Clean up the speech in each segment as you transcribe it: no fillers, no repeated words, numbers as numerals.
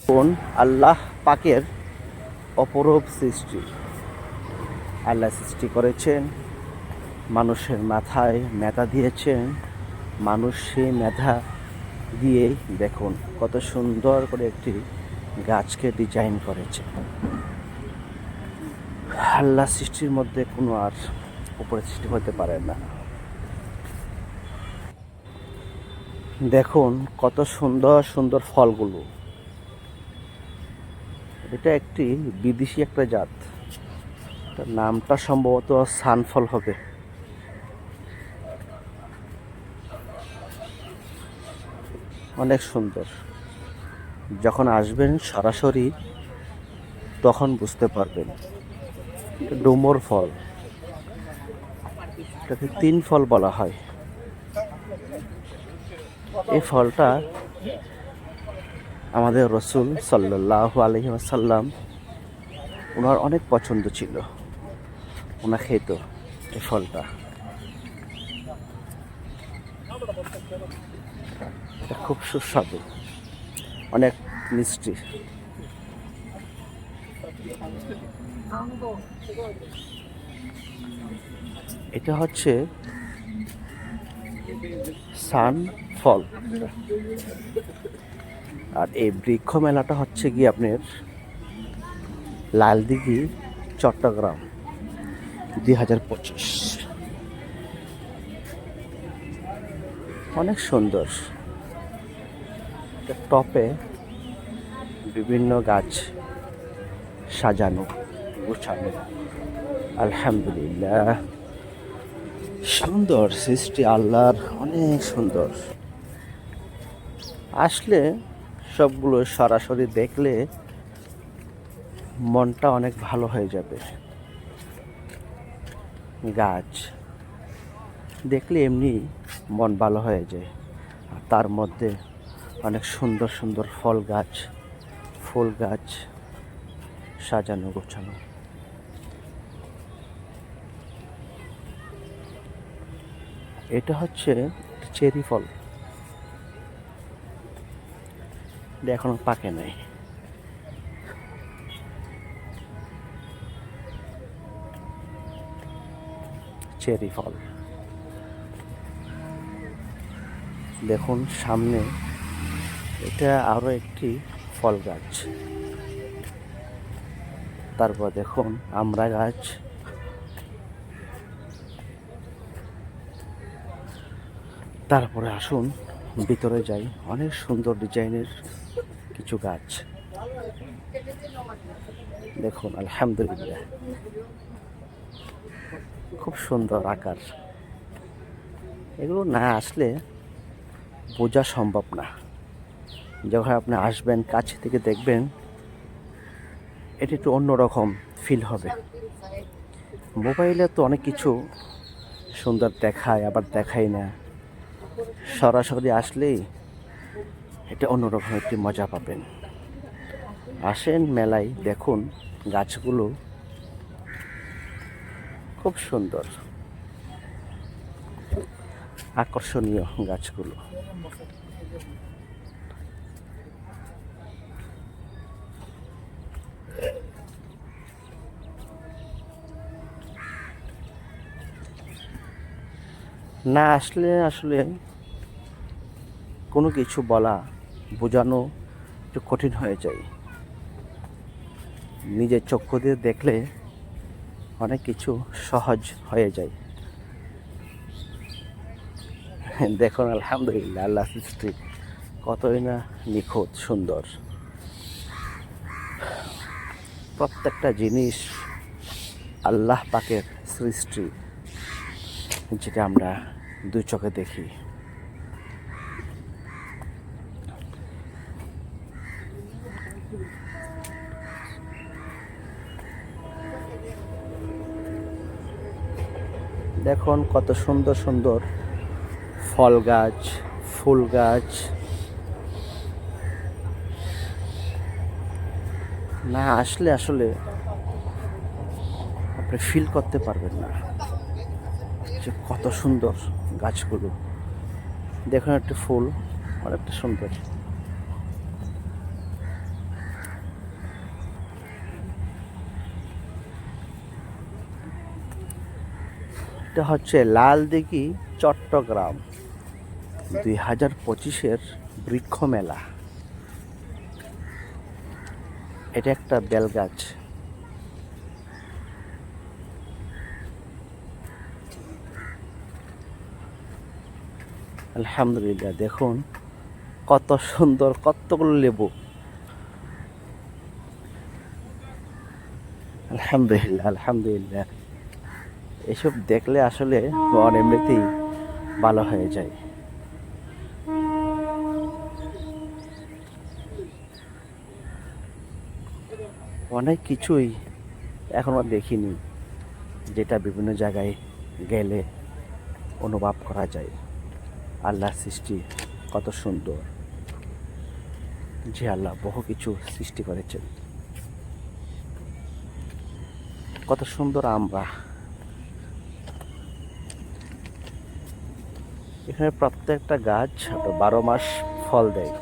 কোন আল্লাহ পাকের অপরূপ সৃষ্টি। আল্লাহ সৃষ্টি করেছেন, মানুষের মাথায় মেধা দিয়েছেন, মানুষ সেই মেধা দিয়ে দেখুন কত সুন্দর করে একটি গাছকে ডিজাইন করেছে। আল্লাহ সৃষ্টির মধ্যে কোনো আর উপরে সৃষ্টি হতে পারে না। দেখুন কত সুন্দর সুন্দর ফলগুলো। এটা একটি বিদেশি একটা জাত, তার নামটা সম্ভবত সানফল হবে। অনেক সুন্দর, যখন আসবেন সরাসরি তখন বুঝতে পারবেন। ডুমুর ফল, এটাকে 3 ফল বলা হয়। এই ফলটা আমাদের রসুল সাল্লাল্লাহু আলাইহি ওয়াসাল্লাম ওনার অনেক পছন্দ ছিল, ওনা খেত এই ফলটা। এটা খুব সুস্বাদু, অনেক মিষ্টি। এটা হচ্ছে সান ফল। আর এই বৃক্ষ মেলাটা হচ্ছে কি আপনার লালদিঘি, চট্টগ্রাম, 2025। অনেক সুন্দর। টপে বিভিন্ন গাছ সাজানো গোছানো। আলহামদুলিল্লাহ, সুন্দর সৃষ্টি আল্লাহর, অনেক সুন্দর। আসলে সবগুলো সরাসরি দেখলে মনটা অনেক ভালো হয়ে যাবে। গাছ দেখলে এমনি মন ভালো হয়ে যায়। আর তার মধ্যে অনেক সুন্দর সুন্দর ফল গাছ, ফুল গাছ সাজানো গোছানো। এটা হচ্ছে চেরি ফল, এটা এখনো পাকে নাই। চেরি ফল দেখুন সামনে, এটা আরো একটি ফল গাছ। তারপর দেখুন আমড়া গাছ। তারপরে আসুন ভিতরে যাই, অনেক সুন্দর ডিজাইনের কিছু গাছ দেখুন। আলহামদুলিল্লাহ, খুব সুন্দর আকার। এগুলো না আসলে বোঝা সম্ভব না। যখন আপনি আসবেন কাছ থেকে দেখবেন, এটা একটু অন্যরকম ফিল হবে। মোবাইলে তো অনেক কিছু সুন্দর দেখায়, আবার দেখায় না। সরাসরি আসলেই এটা অন্যরকম একটি মজা পাবেন। আসেন মেলায়, দেখুন গাছগুলো খুব সুন্দর, আকর্ষণীয় গাছগুলো। না আসলে আসলে কোনো কিছু বলা বোঝানো একটু কঠিন হয়ে যায়। নিজের চক্ষু দিয়ে দেখলে অনেক কিছু সহজ হয়ে যায়। দেখুন আলহামদুলিল্লাহ, আল্লাহ সৃষ্টি কতই না নিখুঁত সুন্দর। প্রত্যেকটা জিনিস আল্লাহ পাকের সৃষ্টি, যেটা আমরা দুই চোখে দেখি। দেখুন কত সুন্দর সুন্দর ফল গাছ, ফুল গাছ। না আসলে আসলে আপনি ফিল করতে পারবেন না যে কত সুন্দর গাছগুলো। দেখুন একটা ফুল, অনেকটা সুন্দর। এটা হচ্ছে লালদিঘি চট্টগ্রাম 2025-এর বৃক্ষ মেলা। এটা একটা বেলগাছ। আলহামদুলিল্লাহ, দেখুন কত সুন্দর, কতগুলো লেবু। আলহামদুলিল্লাহ, আলহামদুলিল্লাহ, এসব দেখলে আসলে মন এমনিতেই ভালো হয়ে যায়। অনেক কিছুই এখনো দেখিনি, যেটা বিভিন্ন জায়গায় গেলে অনুভব করা যায় আল্লাহর সৃষ্টি কত সুন্দর। যে আল্লাহ বহু কিছু সৃষ্টি করেছেন, কত সুন্দর আমরা। এখানে প্রত্যেকটা গাছ 12 মাস ফল দেয়।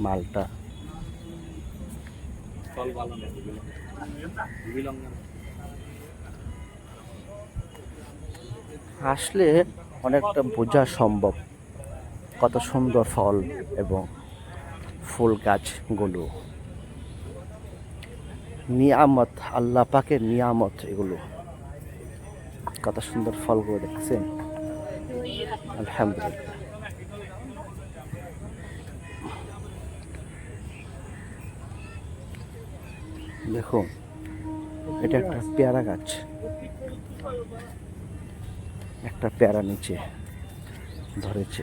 মালটা আসলে অনেকটা বোঝা সম্ভব কত সুন্দর ফল এবং ফুল গাছগুলো। নিয়ামত, আল্লাহ পাকের নিয়ামত এগুলো। কত সুন্দর ফলগুলো দেখছেন। আলহামদুলিল্লাহ। দেখুন, এটা একটা পেয়ারা গাছ। একটা পেয়ারা নিচে ধরেছে।